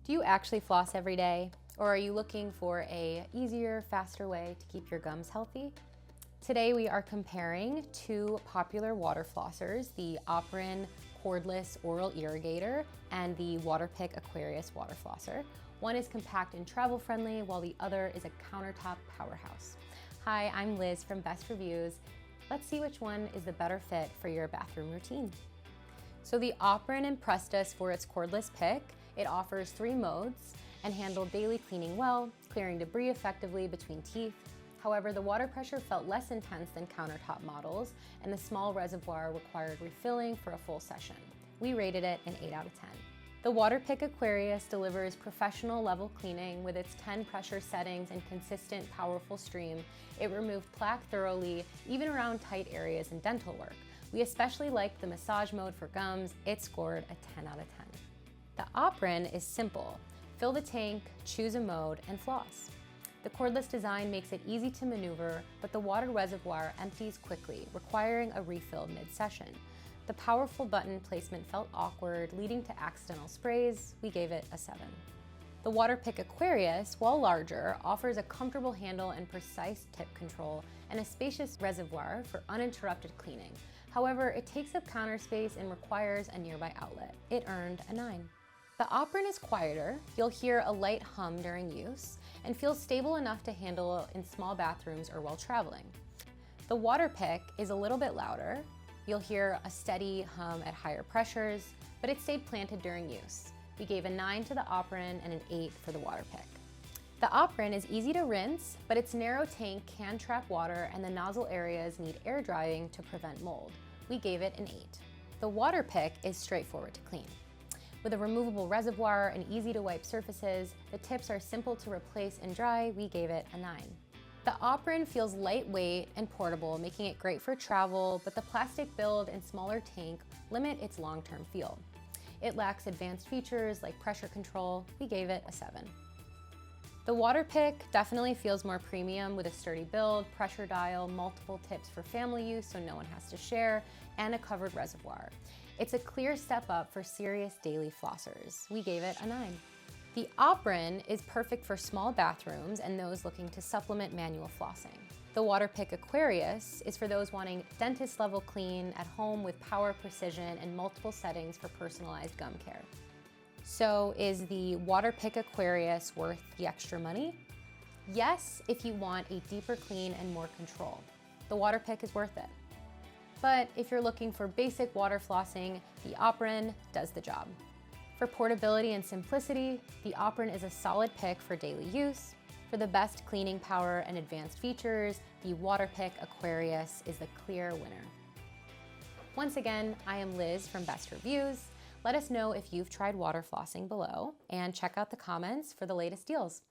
Do you actually floss every day? Or are you looking for a easier, faster way to keep your gums healthy? Today we are comparing two popular water flossers, the Operan cordless oral irrigator and the Waterpik Aquarius water flosser. One is compact and travel friendly, while the other is a countertop powerhouse. Hi, I'm Liz from Best Reviews. Let's see which one is the better fit for your bathroom routine. So the Operan impressed us for its cordless pick. It offers 3 modes and handled daily cleaning well, clearing debris effectively between teeth. However, the water pressure felt less intense than countertop models, and the small reservoir required refilling for a full session. We rated it an 8 out of 10. The Waterpik Aquarius delivers professional level cleaning with its 10 pressure settings and consistent, powerful stream. It removed plaque thoroughly, even around tight areas in dental work. We especially liked the massage mode for gums. It scored a 10 out of 10. The Operan is simple. Fill the tank, choose a mode, and floss. The cordless design makes it easy to maneuver, but the water reservoir empties quickly, requiring a refill mid-session. The powerful button placement felt awkward, leading to accidental sprays. We gave it a 7. The Waterpik Aquarius, while larger, offers a comfortable handle and precise tip control, and a spacious reservoir for uninterrupted cleaning. However, it takes up counter space and requires a nearby outlet. It earned a 9. The Operan is quieter. You'll hear a light hum during use, and feels stable enough to handle in small bathrooms or while traveling. The Waterpik is a little bit louder. You'll hear a steady hum at higher pressures, but it stayed planted during use. We gave a 9 to the Operan and an 8 for the Waterpik. The Operan is easy to rinse, but its narrow tank can trap water and the nozzle areas need air drying to prevent mold. We gave it an 8. The Waterpik is straightforward to clean. With a removable reservoir and easy to wipe surfaces, the tips are simple to replace and dry. We gave it a 9. The Operan feels lightweight and portable, making it great for travel, but the plastic build and smaller tank limit its long-term feel. It lacks advanced features like pressure control. We gave it a 7. The Waterpik definitely feels more premium with a sturdy build, pressure dial, multiple tips for family use so no one has to share, and a covered reservoir. It's a clear step up for serious daily flossers. We gave it a 9. The Operan is perfect for small bathrooms and those looking to supplement manual flossing. The Waterpik Aquarius is for those wanting dentist-level clean at home with power, precision, and multiple settings for personalized gum care. So is the Waterpik Aquarius worth the extra money? Yes, if you want a deeper clean and more control. The Waterpik is worth it. But if you're looking for basic water flossing, the Operan does the job. For portability and simplicity, the Operan is a solid pick for daily use. For the best cleaning power and advanced features, the Waterpik Aquarius is the clear winner. Once again, I am Liz from Best Reviews. Let us know if you've tried water flossing below, and check out the comments for the latest deals.